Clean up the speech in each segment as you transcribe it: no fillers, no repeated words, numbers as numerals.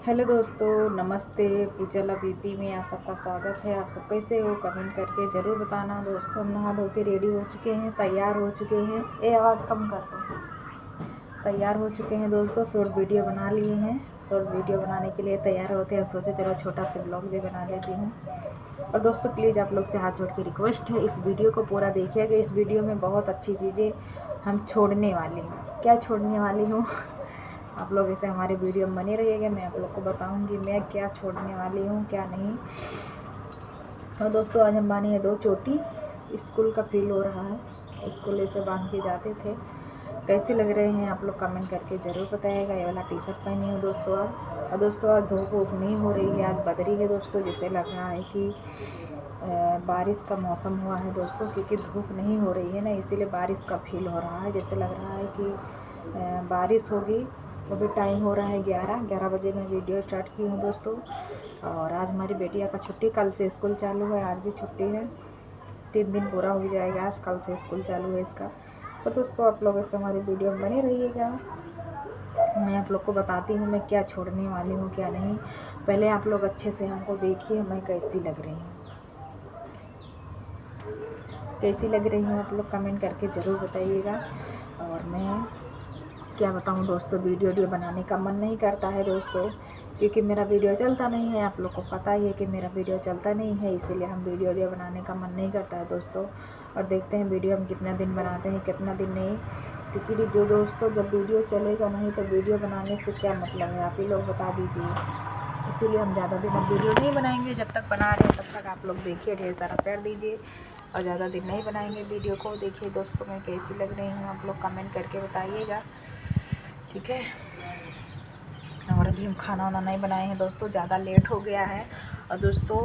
Hello दोस्तों, नमस्ते। पूजला बीपी में आप सबका स्वागत है। आप सब कैसे हो कमेंट करके ज़रूर बताना। दोस्तों, हम नहा धो के रेडी हो चुके हैं, तैयार हो चुके हैं। ये आवाज़ कम कर दो। तैयार हो चुके हैं दोस्तों, शॉर्ट वीडियो बना लिए हैं। शॉर्ट वीडियो बनाने के लिए तैयार होते हैं, सोचे चलो छोटा सा ब्लॉग भी बना लेती हूँ। और दोस्तों, प्लीज़ आप लोग से हाथ जोड़ के रिक्वेस्ट है, इस वीडियो को पूरा देखिएगा। इस वीडियो में बहुत अच्छी चीज़ें हम छोड़ने वाली हूँ। क्या छोड़ने वाली हूँ आप लोग ऐसे हमारे वीडियो में बने रहिएगा। मैं आप लोग को बताऊंगी मैं क्या छोड़ने वाली हूँ, क्या नहीं। और दोस्तों, आज हम बानी है 2 चोटी। स्कूल का फील हो रहा है, स्कूल ऐसे बांध के जाते थे। कैसे लग रहे हैं आप लोग कमेंट करके ज़रूर बताइएगा। ये वाला टी शर्ट पहनी हूँ दोस्तों आज। और दोस्तों, आज धूप वूप नहीं हो रही है, आज बदरी है दोस्तों। जैसे लग रहा है कि बारिश का मौसम हुआ है दोस्तों, क्योंकि धूप नहीं हो रही है ना, इसीलिए बारिश का फील हो रहा है। जैसे लग रहा है कि बारिश होगी। अभी टाइम हो रहा है 11 बजे। मैं वीडियो स्टार्ट की हूँ दोस्तों। और आज हमारी बेटिया का छुट्टी, कल से स्कूल चालू है, आज भी छुट्टी है। 3 दिन पूरा हो जाएगा आज, कल से स्कूल चालू है इसका। तो दोस्तों, आप लोग ऐसे हमारी वीडियो में बने रहिएगा। मैं आप लोग को बताती हूँ मैं क्या छोड़ने वाली हूँ, क्या नहीं। पहले आप लोग अच्छे से हमको देखिए, मैं कैसी लग रही हूँ, कैसी लग रही हूँ आप लोग कमेंट करके ज़रूर बताइएगा। और मैं क्या बताऊँ दोस्तों, वीडियो बनाने का मन नहीं करता है दोस्तों, क्योंकि मेरा वीडियो चलता नहीं है। आप लोग को पता ही है कि मेरा वीडियो चलता नहीं है, इसीलिए हम वीडियो बनाने का मन नहीं करता है दोस्तों। और देखते हैं वीडियो हम कितना दिन बनाते हैं, कितना दिन नहीं। क्योंकि जो दोस्तों, जब वीडियो चलेगा नहीं तो वीडियो बनाने से क्या मतलब है, आप ही लोग बता दीजिए। इसीलिए हम ज़्यादा दिन अब वीडियो नहीं बनाएंगे। जब तक बना रहे हैं तब तक आप लोग देखिए, ढेर सारा प्यार दीजिए। और ज़्यादा दिन नहीं बनाएंगे वीडियो को। देखिए दोस्तों, मैं कैसी लग रही हूँ आप लोग कमेंट करके बताइएगा, ठीक है। और अभी हम खाना वाना नहीं बनाए हैं दोस्तों, ज़्यादा लेट हो गया है। और दोस्तों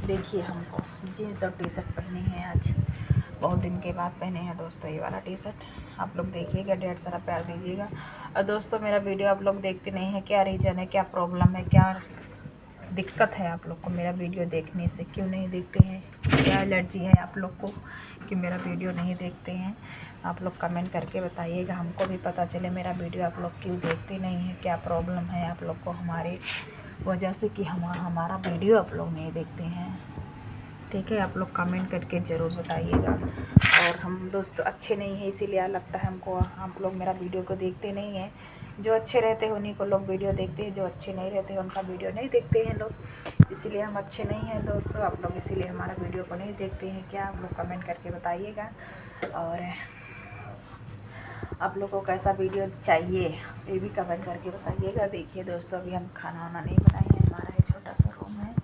देखिए, हमको जीन्स और टी शर्ट पहनी है आज, बहुत दिन के बाद पहने हैं दोस्तों ये वाला टी शर्ट। आप लोग देखिएगा, ढेर सारा प्यार दीजिएगा। और दोस्तों, मेरा वीडियो आप लोग देखते नहीं हैं, क्या रीज़न है, क्या प्रॉब्लम है, क्या दिक्कत है आप लोग को मेरा वीडियो देखने से? क्यों नहीं देखते हैं? क्या एलर्जी है आप लोग को कि मेरा वीडियो नहीं देखते हैं? आप लोग कमेंट करके बताइएगा, हमको भी पता चले मेरा वीडियो आप लोग क्यों देखते नहीं हैं, क्या प्रॉब्लम है आप लोग को हमारे वजह से कि हमारा वीडियो आप लोग नहीं देखते हैं, ठीक है। आप लोग कमेंट करके ज़रूर बताइएगा। और हम दोस्तों अच्छे नहीं हैं, इसीलिए लगता है हमको आप लोग मेरा वीडियो को देखते नहीं हैं। जो अच्छे रहते हैं उन्हीं को लोग वीडियो देखते हैं, जो अच्छे नहीं रहते हैं उनका वीडियो नहीं देखते हैं लोग। इसीलिए हम अच्छे नहीं हैं दोस्तों, आप लोग इसीलिए हमारा वीडियो को नहीं देखते हैं। क्या आप लोग कमेंट करके बताइएगा। और आप लोग को कैसा वीडियो चाहिए ये भी कमेंट करके बताइएगा। देखिए दोस्तों, अभी हम खाना वाना नहीं बनाए हैं, हमारा ये छोटा सा रूम है,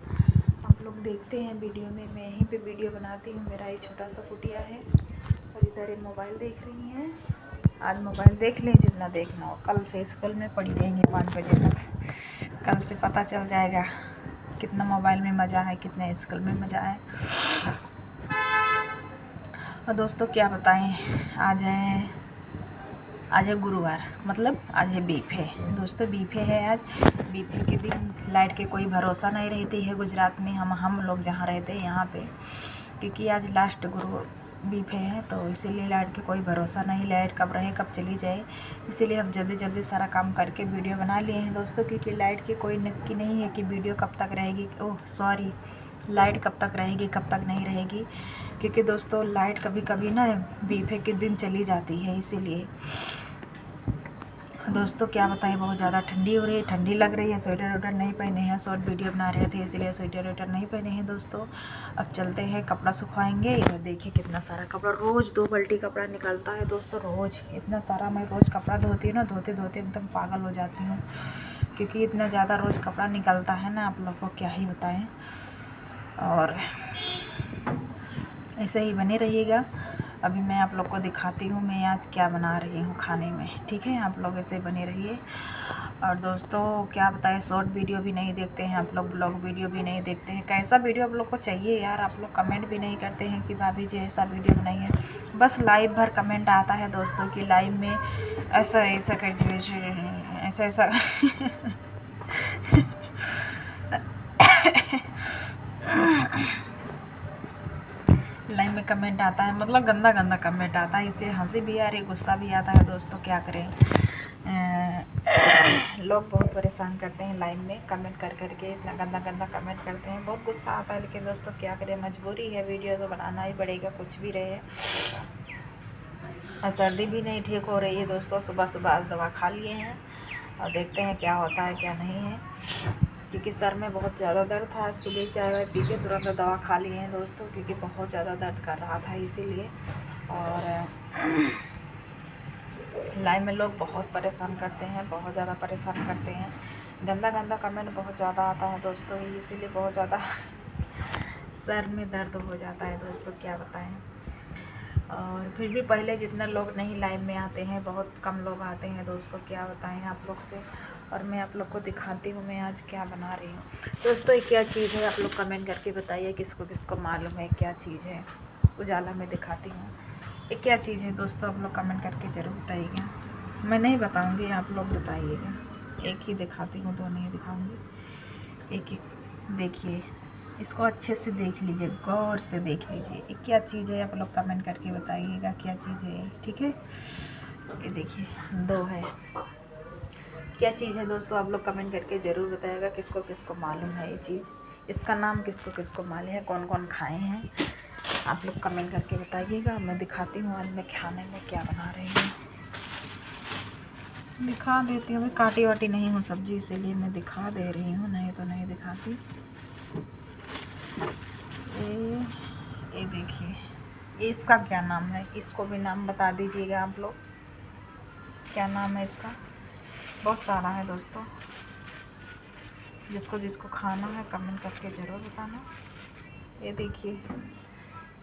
आप लोग देखते हैं वीडियो में। मैं यहीं पे वीडियो बनाती हूँ, मेरा ये छोटा सा कुटिया है। और इधर ये मोबाइल देख रही हैं। आज मोबाइल देख लें जितना देखना हो, कल से स्कूल में पड़ी रहेंगे 5 बजे तक। कल से पता चल जाएगा कितना मोबाइल में मज़ा है, कितना स्कूल में मज़ा है। और दोस्तों क्या बताएं, आज है गुरुवार, मतलब आज है बीफे दोस्तों। बीफे है आज। बीफे के दिन लाइट के कोई भरोसा नहीं रहती है गुजरात में, हम लोग जहाँ रहते हैं यहाँ पे, क्योंकि आज लास्ट गुरु बीफे है, तो इसीलिए लाइट के कोई भरोसा नहीं, लाइट कब रहे कब चली जाए। इसीलिए हम जल्दी जल्दी सारा काम करके वीडियो बना लिए हैं दोस्तों, क्योंकि लाइट की कोई नक्की नहीं है कि वीडियो कब तक रहेगी। ओह सॉरी, लाइट कब तक रहेगी कब तक नहीं रहेगी, क्योंकि दोस्तों लाइट कभी कभी ना बीफे के दिन चली जाती है। इसीलिए दोस्तों क्या बताएं, बहुत ज़्यादा ठंडी हो रही है, ठंडी लग रही है। स्वेटर वेटर नहीं पहने हैं, शॉर्ट वीडियो बना रहे थे इसीलिए स्वेटर वेटर नहीं पहने हैं दोस्तों। अब चलते हैं, कपड़ा सुखवाएंगे। इधर देखिए कितना सारा कपड़ा, रोज़ 2 बाल्टी कपड़ा निकलता है दोस्तों, रोज़ इतना सारा। मैं रोज़ कपड़ा धोती हूँ ना, धोते धोते एकदम पागल हो जाती हूँ, क्योंकि इतना ज़्यादा रोज़ कपड़ा निकलता है ना, आप लोग को क्या ही बताएँ। और ऐसे ही बने रहिएगा। अभी मैं आप लोग को दिखाती हूँ मैं आज क्या बना रही हूँ खाने में, ठीक है। आप लोग ऐसे बने रहिए। और दोस्तों क्या बताएं, शॉर्ट वीडियो भी नहीं देखते हैं आप लोग, ब्लॉग वीडियो भी नहीं देखते हैं। कैसा वीडियो आप लोग को चाहिए यार? आप लोग कमेंट भी नहीं करते हैं कि भाभी जी ऐसा वीडियो बनाइए। बस लाइव भर कमेंट आता है दोस्तों कि लाइव में ऐसा ऐसा कर ऐसा ऐसा लाइन में कमेंट आता है, मतलब गंदा गंदा कमेंट आता है। इससे हंसी भी आ रही, गुस्सा भी आता है दोस्तों, क्या करें। लोग बहुत परेशान करते हैं लाइव में, कमेंट कर करके इतना गंदा गंदा कमेंट करते हैं, बहुत गुस्सा आता है। लेकिन दोस्तों क्या करें, मजबूरी है, वीडियो तो बनाना ही पड़ेगा कुछ भी रहे। और सर्दी भी नहीं ठीक हो रही है दोस्तों, सुबह सुबह आज दवा खा लिए हैं और देखते हैं क्या होता है क्या नहीं है, क्योंकि सर में बहुत ज़्यादा दर्द था। सुबह चाय वाय पी के तुरंत दवा खा लिए हैं दोस्तों, क्योंकि बहुत ज़्यादा दर्द कर रहा था इसीलिए। और लाइव में लोग बहुत परेशान करते हैं, बहुत ज़्यादा परेशान करते हैं, गंदा गंदा कमेंट बहुत ज़्यादा आता है दोस्तों, इसीलिए बहुत ज़्यादा सर में दर्द हो जाता है दोस्तों, क्या बताएं। और फिर भी पहले जितने लोग नहीं लाइव में आते हैं, बहुत कम लोग आते हैं दोस्तों, क्या बताएं आप लोग से। और मैं आप लोग को दिखाती हूँ मैं आज क्या बना रही हूँ दोस्तों। ये क्या चीज़ है आप लोग कमेंट करके बताइए, किसको किसको मालूम है क्या चीज़ है। उजाला में दिखाती हूँ ये क्या चीज़ है दोस्तों, आप लोग कमेंट करके ज़रूर बताइएगा। मैं नहीं बताऊँगी, आप लोग बताइएगा। एक ही दिखाती हूँ, दो नहीं दिखाऊँगी, एक एक देखिए। इसको अच्छे से देख लीजिए, गौर से देख लीजिए, ये क्या चीज़ है आप लोग कमेंट करके बताइएगा क्या चीज़ है, ठीक है। ये देखिए दो है, क्या चीज़ है दोस्तों, आप लोग कमेंट करके ज़रूर बताइएगा, किसको किसको मालूम है ये चीज़, इसका नाम किसको किसको मालूम है, कौन कौन खाए हैं, आप लोग कमेंट करके बताइएगा। मैं दिखाती हूँ आज मैं खाने में क्या बना रही हूँ, दिखा देती हूँ। मैं काटी वाटी नहीं हूँ सब्जी, इसीलिए मैं दिखा दे रही हूँ, नहीं तो नहीं दिखाती। ये देखिए, ये इसका क्या नाम है, इसको भी नाम बता दीजिएगा आप लोग, क्या नाम है इसका। बहुत सारा है दोस्तों, जिसको जिसको खाना है कमेंट करके ज़रूर बताना। ये देखिए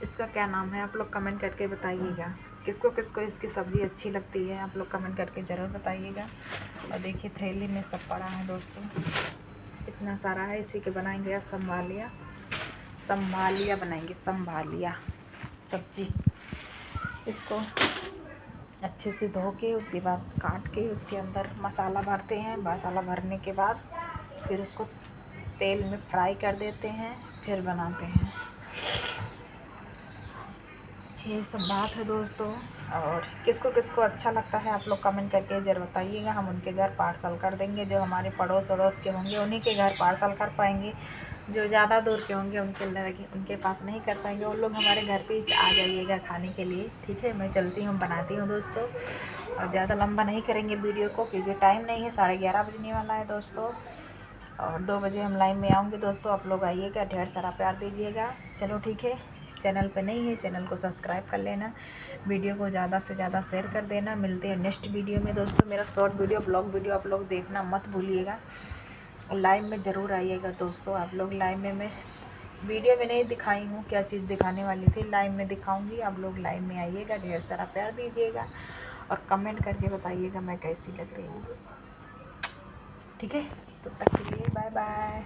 इसका क्या नाम है, आप लोग कमेंट करके बताइएगा, किसको किसको इसकी सब्ज़ी अच्छी लगती है, आप लोग कमेंट करके ज़रूर बताइएगा। और देखिए थैली में सब पड़ा है दोस्तों, इतना सारा है, इसी के बनाएंगे आज संभालिया, संभालिया बनाएंगे, संभालिया सब्जी। इसको अच्छे से धो के उसके बाद काट के उसके अंदर मसाला भरते हैं, मसाला भरने के बाद फिर उसको तेल में फ्राई कर देते हैं, फिर बनाते हैं। ये सब बात है दोस्तों। और किसको किसको अच्छा लगता है आप लोग कमेंट करके ज़रूर बताइएगा, हम उनके घर पार्सल कर देंगे। जो हमारे पड़ोस अड़ोस के होंगे उन्हीं के घर पार्सल कर पाएंगे, जो ज़्यादा दूर के होंगे उनके पास नहीं कर पाएंगे, वो लोग हमारे घर पे आ जाइएगा खाने के लिए, ठीक है। मैं चलती हूँ, बनाती हूँ दोस्तों, और ज़्यादा लंबा नहीं करेंगे वीडियो को, क्योंकि टाइम नहीं है, 11:30 बजने वाला है दोस्तों, और 2 बजे हम लाइन में आऊँगी दोस्तों। आप लोग आइएगा, ढेर सारा प्यार दीजिएगा। चलो ठीक है, चैनल पे नहीं है चैनल को सब्सक्राइब कर लेना, वीडियो को ज़्यादा से ज़्यादा शेयर कर देना। मिलते हैं नेक्स्ट वीडियो में दोस्तों। मेरा शॉर्ट वीडियो ब्लॉग वीडियो आप लोग देखना मत भूलिएगा, लाइव में ज़रूर आइएगा दोस्तों। आप लोग लाइव में, मैं वीडियो में नहीं दिखाई हूँ क्या चीज़ दिखाने वाली थी, लाइव में दिखाऊँगी। आप लोग लाइव में आइएगा, ढेर सारा प्यार दीजिएगा और कमेंट करके बताइएगा मैं कैसी लग रही हूँ, ठीक है। तब तक के लिए बाय बाय।